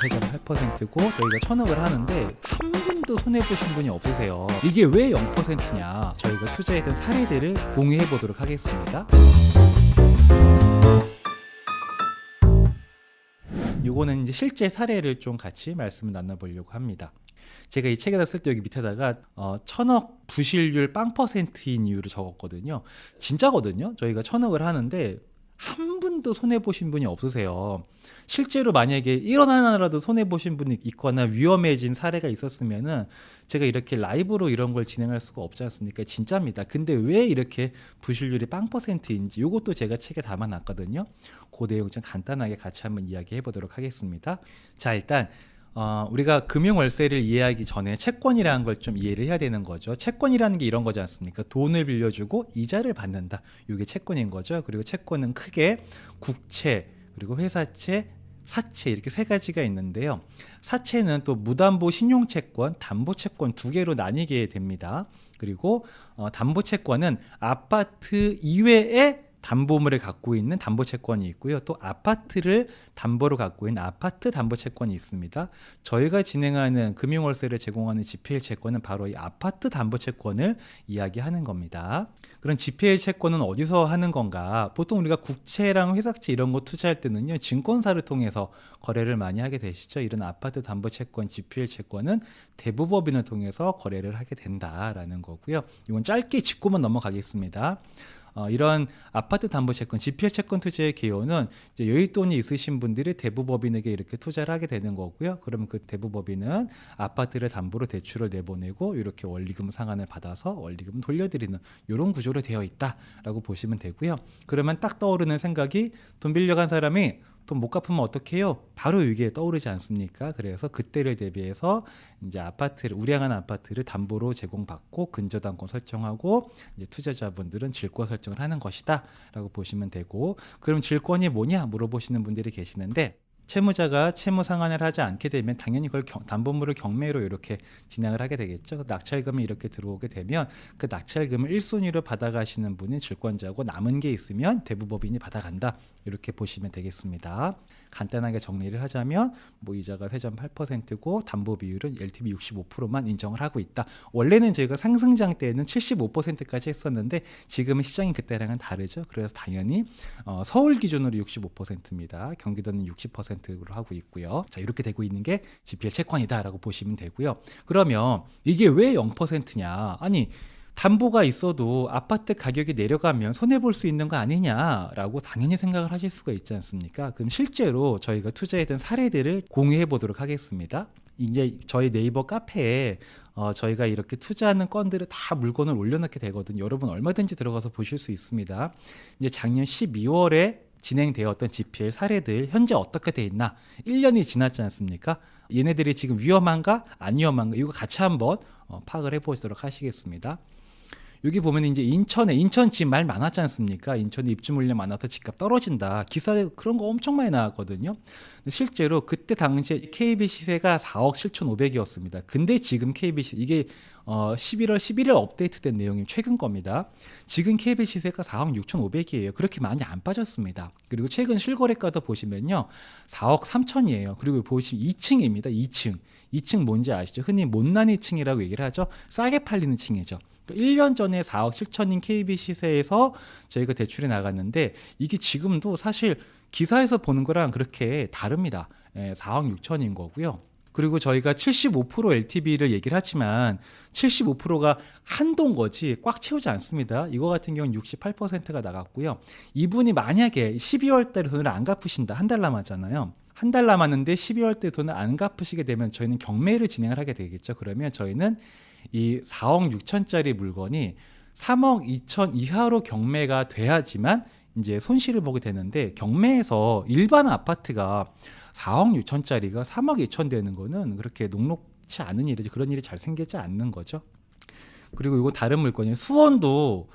3.8%고 저희가 1,000억을 하는데 한 분도 손해보신 분이 없으세요. 이게 왜 0%냐? 저희가 투자했던 사례들을 공유해 보도록 하겠습니다. 요거는 이제 실제 사례를 좀 같이 말씀을 나눠보려고 합니다. 제가 이 책에다 쓸 때 여기 밑에다가 1,000억 부실률 0%인 이유를 적었거든요. 진짜거든요. 저희가 1,000억을 하는데 한 분도 손해보신 분이 없으세요. 실제로 만약에 1원 하나라도 손해보신 분이 있거나 위험해진 사례가 있었으면은 제가 이렇게 라이브로 이런 걸 진행할 수가 없지 않습니까? 진짜입니다. 근데 왜 이렇게 부실률이 0%인지 이것도 제가 책에 담아놨거든요. 그 내용 좀 간단하게 같이 한번 이야기해 보도록 하겠습니다. 자, 일단 우리가 금융월세를 이해하기 전에 채권이라는 걸 좀 이해를 해야 되는 거죠. 채권이라는 게 이런 거지 않습니까? 돈을 빌려주고 이자를 받는다. 이게 채권인 거죠. 그리고 채권은 크게 국채, 그리고 회사채, 사채 이렇게 세 가지가 있는데요. 사채는 또 무담보 신용채권, 담보채권 두 개로 나뉘게 됩니다. 그리고 담보채권은 아파트 이외에 담보물을 갖고 있는 담보채권이 있고요. 또 아파트를 담보로 갖고 있는 아파트 담보채권이 있습니다. 저희가 진행하는 금융월세를 제공하는 GPL 채권은 바로 이 아파트 담보채권을 이야기하는 겁니다. 그럼 GPL 채권은 어디서 하는 건가? 보통 우리가 국채랑 회사채 이런 거 투자할 때는요, 증권사를 통해서 거래를 많이 하게 되시죠. 이런 아파트 담보채권, GPL 채권은 대부법인을 통해서 거래를 하게 된다라는 거고요. 이건 짧게 짚고만 넘어가겠습니다. 이런 아파트 담보채권, GPL 채권 투자의 기여는 이제 여윳돈이 있으신 분들이 대부법인에게 이렇게 투자를 하게 되는 거고요. 그러면 그 대부법인은 아파트를 담보로 대출을 내보내고 이렇게 원리금 상환을 받아서 원리금을 돌려드리는 이런 구조로 되어 있다라고 보시면 되고요. 그러면 딱 떠오르는 생각이 돈 빌려간 사람이 돈 못 갚으면 어떻게 해요? 바로 이게 떠오르지 않습니까? 그래서 그때를 대비해서 이제 아파트를 우량한 아파트를 담보로 제공받고 근저당권 설정하고 이제 투자자분들은 질권 설정을 하는 것이다라고 보시면 되고, 그럼 질권이 뭐냐 물어보시는 분들이 계시는데, 채무자가 채무 상환을 하지 않게 되면 당연히 그걸 담보물을 경매로 이렇게 진행을 하게 되겠죠. 낙찰금이 이렇게 들어오게 되면 그 낙찰금을 1순위로 받아가시는 분이 질권자고, 남은 게 있으면 대부법인이 받아간다, 이렇게 보시면 되겠습니다. 간단하게 정리를 하자면 이자가 3.8%고 담보 비율은 LTV 65%만 인정을 하고 있다. 원래는 저희가 상승장 때는 75%까지 했었는데 지금은 시장이 그때랑은 다르죠. 그래서 당연히 서울 기준으로 65%입니다. 경기도는 60%로 하고 있고요. 자, 이렇게 되고 있는 게 GPL 채권이다라고 보시면 되고요. 그러면 이게 왜 0%냐? 아니, 담보가 있어도 아파트 가격이 내려가면 손해볼 수 있는 거 아니냐라고 당연히 생각을 하실 수가 있지 않습니까? 그럼 실제로 저희가 투자했던 사례들을 공유해 보도록 하겠습니다. 이제 저희 네이버 카페에 저희가 이렇게 투자하는 건들을 다 물건을 올려놓게 되거든요. 여러분 얼마든지 들어가서 보실 수 있습니다. 이제 작년 12월에 진행되었던 GPL 사례들 현재 어떻게 돼 있나, 1년이 지났지 않습니까? 얘네들이 지금 위험한가 안 위험한가, 이거 같이 한번 파악을 해보도록 하시겠습니다. 여기 보면 이제 인천 지금 말 많았지 않습니까? 인천에 입주 물량 많아서 집값 떨어진다. 기사에 그런 거 엄청 많이 나왔거든요. 근데 실제로 그때 당시에 KB 시세가 4억 7,500이었습니다. 근데 지금 KB 시세, 이게 11월 11일 업데이트된 내용이 최근 겁니다. 지금 KB 시세가 4억 6,500이에요. 그렇게 많이 안 빠졌습니다. 그리고 최근 실거래가도 보시면요, 4억 3천이에요. 그리고 보시면 2층입니다. 2층 뭔지 아시죠? 흔히 못난이 층이라고 얘기를 하죠. 싸게 팔리는 층이죠. 1년 전에 4억 7천인 KB 시세에서 저희가 대출이 나갔는데 이게 지금도 사실 기사에서 보는 거랑 그렇게 다릅니다. 4억 6천인 거고요. 그리고 저희가 75% LTV를 얘기를 하지만 75%가 한동 거지 꽉 채우지 않습니다. 이거 같은 경우는 68%가 나갔고요. 이분이 만약에 12월 달에 돈을 안 갚으신다, 한 달 남았잖아요. 한 달 남았는데 12월 때 돈을 안 갚으시게 되면 저희는 경매를 진행을 하게 되겠죠. 그러면 저희는 이 4억 6천짜리 물건이 3억 2천 이하로 경매가 돼야지만 이제 손실을 보게 되는데, 경매에서 일반 아파트가 4억 6천짜리가 3억 2천 되는 거는 그렇게 녹록치 않은 일이죠. 그런 일이 잘 생기지 않는 거죠. 그리고 이거 다른 물건이에요. 수원도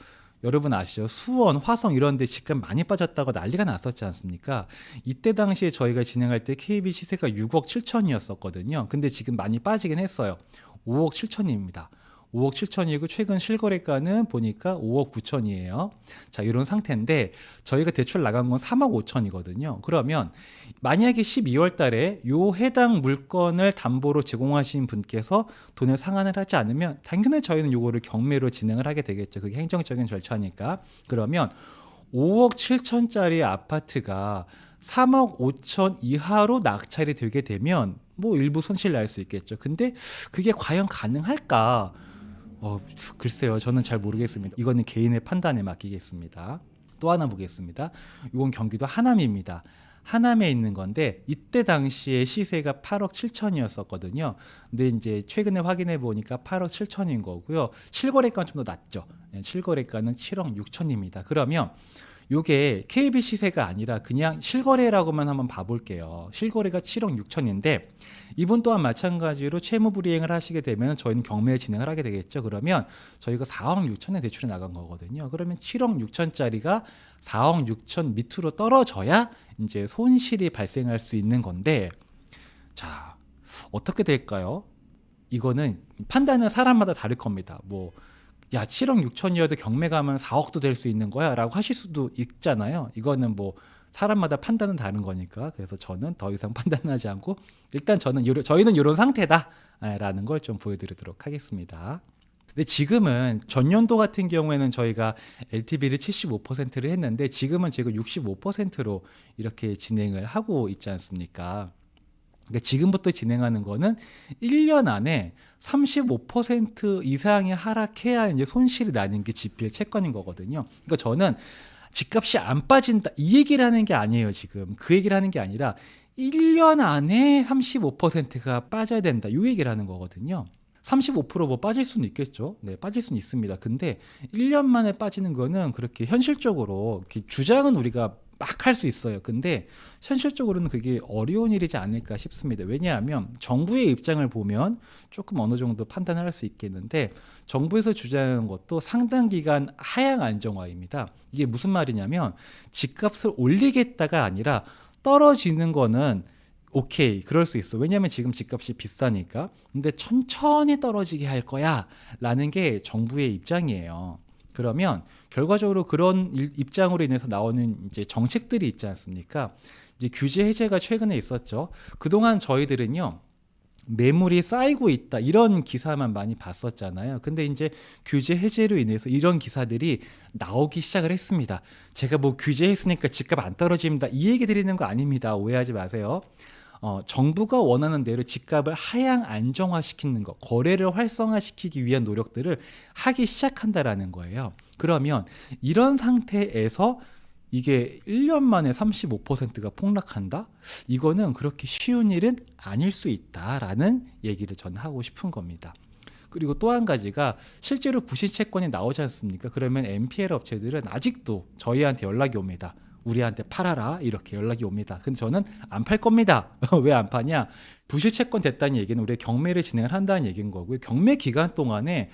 여러분 아시죠? 수원, 화성 이런 데 집값 많이 빠졌다고 난리가 났었지 않습니까? 이때 당시에 저희가 진행할 때 KB 시세가 6억 7천이었었거든요. 근데 지금 많이 빠지긴 했어요. 5억 7천입니다. 5억 7천이고 최근 실거래가는 보니까 5억 9천이에요. 자, 이런 상태인데 저희가 대출 나간 건 3억 5천이거든요. 그러면 만약에 12월 달에 요 해당 물건을 담보로 제공하신 분께서 돈을 상환을 하지 않으면 당연히 저희는 요거를 경매로 진행을 하게 되겠죠. 그게 행정적인 절차니까. 그러면 5억 7천짜리 아파트가 3억 5천 이하로 낙찰이 되게 되면 뭐 일부 손실 날 수 있겠죠. 근데 그게 과연 가능할까? 글쎄요. 저는 잘 모르겠습니다. 이거는 개인의 판단에 맡기겠습니다. 또 하나 보겠습니다. 이건 경기도 하남입니다. 하남에 있는 건데 이때 당시에 시세가 8억 7천이었었거든요. 근데 이제 최근에 확인해 보니까 8억 7천인 거고요. 실거래가는 좀 더 낮죠. 실거래가는 7억 6천입니다. 그러면 요게 KB 시세가 아니라 그냥 실거래라고만 한번 봐볼게요. 실거래가 7억 6천인데 이분 또한 마찬가지로 채무 불이행을 하시게 되면 저희는 경매 진행을 하게 되겠죠. 그러면 저희가 4억 6천에 대출이 나간 거거든요. 그러면 7억 6천짜리가 4억 6천 밑으로 떨어져야 이제 손실이 발생할 수 있는 건데, 자, 어떻게 될까요? 이거는 판단은 사람마다 다를 겁니다. 뭐 야, 7억 6천이어도 경매 가면 4억도 될 수 있는 거야 라고 하실 수도 있잖아요. 이거는 뭐 사람마다 판단은 다른 거니까. 그래서 저는 더 이상 판단하지 않고 일단 저희는 이런 상태다 라는 걸 좀 보여드리도록 하겠습니다. 근데 지금은 전년도 같은 경우에는 저희가 LTV를 75%를 했는데 지금은 제가 65%로 이렇게 진행을 하고 있지 않습니까? 그러니까 지금부터 진행하는 거는 1년 안에 35% 이상이 하락해야 이제 손실이 나는 게 GPL 채권인 거거든요. 그러니까 저는 집값이 안 빠진다 이 얘기를 하는 게 아니에요. 지금 그 얘기를 하는 게 아니라 1년 안에 35%가 빠져야 된다 이 얘기를 하는 거거든요. 35%뭐 빠질 수는 있겠죠. 네, 빠질 수는 있습니다. 근데 1년 만에 빠지는 거는 그렇게 현실적으로 이렇게 주장은 우리가 막 할 수 있어요. 근데 현실적으로는 그게 어려운 일이지 않을까 싶습니다. 왜냐하면 정부의 입장을 보면 조금 어느 정도 판단을 할 수 있겠는데 정부에서 주장하는 것도 상당 기간 하향 안정화입니다. 이게 무슨 말이냐면 집값을 올리겠다가 아니라 떨어지는 거는 오케이, 그럴 수 있어. 왜냐하면 지금 집값이 비싸니까. 근데 천천히 떨어지게 할 거야 라는 게 정부의 입장이에요. 그러면 결과적으로 그런 입장으로 인해서 나오는 이제 정책들이 있지 않습니까? 이제 규제 해제가 최근에 있었죠. 그동안 저희들은요, 매물이 쌓이고 있다 이런 기사만 많이 봤었잖아요. 근데 이제 규제 해제로 인해서 이런 기사들이 나오기 시작을 했습니다. 제가 뭐 규제했으니까 집값 안 떨어집니다 이 얘기 드리는 거 아닙니다. 오해하지 마세요. 정부가 원하는 대로 집값을 하향 안정화시키는 것, 거래를 활성화시키기 위한 노력들을 하기 시작한다라는 거예요. 그러면 이런 상태에서 이게 1년 만에 35%가 폭락한다? 이거는 그렇게 쉬운 일은 아닐 수 있다라는 얘기를 저는 하고 싶은 겁니다. 그리고 또 한 가지가 실제로 부실채권이 나오지 않습니까? 그러면 NPL 업체들은 아직도 저희한테 연락이 옵니다. 우리한테 팔아라 이렇게 연락이 옵니다. 근데 저는 안 팔 겁니다. 왜 안 파냐? 부실채권 됐다는 얘기는 우리가 경매를 진행을 한다는 얘기인 거고요. 경매 기간 동안에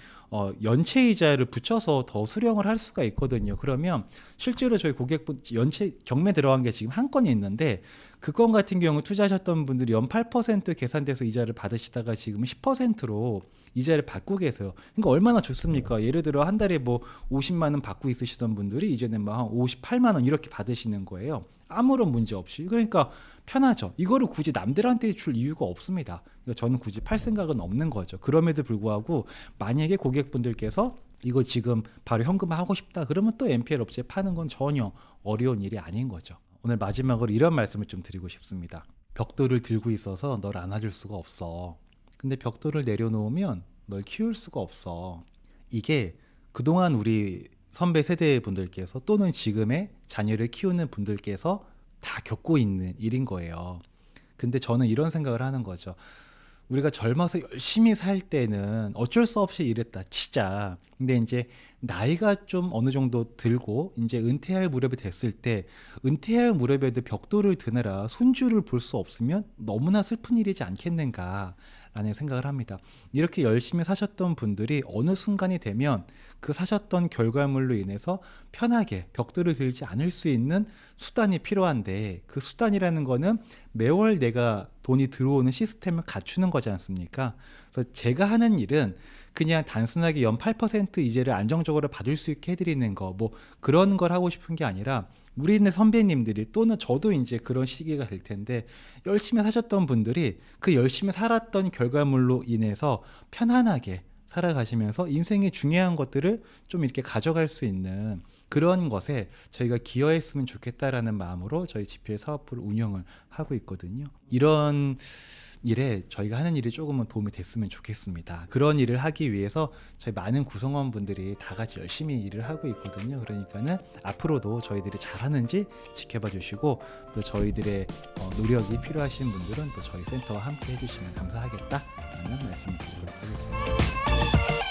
연체 이자를 붙여서 더 수령을 할 수가 있거든요. 그러면 실제로 저희 고객분 연체 경매 들어간 게 지금 한 건이 있는데 그 건 같은 경우 투자하셨던 분들이 연 8% 계산돼서 이자를 받으시다가 지금 10%로 이자를 받고 계세요. 그러니까 얼마나 좋습니까? 예를 들어 한 달에 뭐 50만 원 받고 있으시던 분들이 이제는 뭐 한 58만 원 이렇게 받으시는 거예요. 아무런 문제 없이. 그러니까 편하죠. 이거를 굳이 남들한테 줄 이유가 없습니다. 그러니까 저는 굳이 팔 생각은 없는 거죠. 그럼에도 불구하고 만약에 고객분들께서 이거 지금 바로 현금화하고 싶다 그러면 또 NPL 업체에 파는 건 전혀 어려운 일이 아닌 거죠. 오늘 마지막으로 이런 말씀을 좀 드리고 싶습니다. 벽돌을 들고 있어서 널 안아줄 수가 없어. 근데 벽돌을 내려놓으면 널 키울 수가 없어. 이게 그동안 우리 선배 세대 분들께서 또는 지금의 자녀를 키우는 분들께서 다 겪고 있는 일인 거예요. 근데 저는 이런 생각을 하는 거죠. 우리가 젊어서 열심히 살 때는 어쩔 수 없이 이랬다 치자. 근데 이제 나이가 좀 어느 정도 들고 이제 은퇴할 무렵이 됐을 때 은퇴할 무렵에도 벽돌을 드느라 손주를 볼 수 없으면 너무나 슬픈 일이지 않겠는가 라는 생각을 합니다. 이렇게 열심히 사셨던 분들이 어느 순간이 되면 그 사셨던 결과물로 인해서 편하게 벽돌을 들지 않을 수 있는 수단이 필요한데 그 수단이라는 거는 매월 내가 돈이 들어오는 시스템을 갖추는 거지 않습니까? 그래서 제가 하는 일은 그냥 단순하게 연 8% 이자를 안정적으로 받을 수 있게 해드리는 거, 뭐 그런 걸 하고 싶은 게 아니라 우리네 선배님들이 또는 저도 이제 그런 시기가 될 텐데 열심히 사셨던 분들이 그 열심히 살았던 결과물로 인해서 편안하게 살아가시면서 인생의 중요한 것들을 좀 이렇게 가져갈 수 있는 그런 것에 저희가 기여했으면 좋겠다라는 마음으로 저희 GPL 사업부를 운영을 하고 있거든요. 이런 일에 저희가 하는 일이 조금은 도움이 됐으면 좋겠습니다. 그런 일을 하기 위해서 저희 많은 구성원분들이 다 같이 열심히 일을 하고 있거든요. 그러니까는 앞으로도 저희들이 잘하는지 지켜봐 주시고 또 저희들의 노력이 필요하신 분들은 또 저희 센터와 함께 해주시면 감사하겠다라는 말씀을 드리도록 하겠습니다.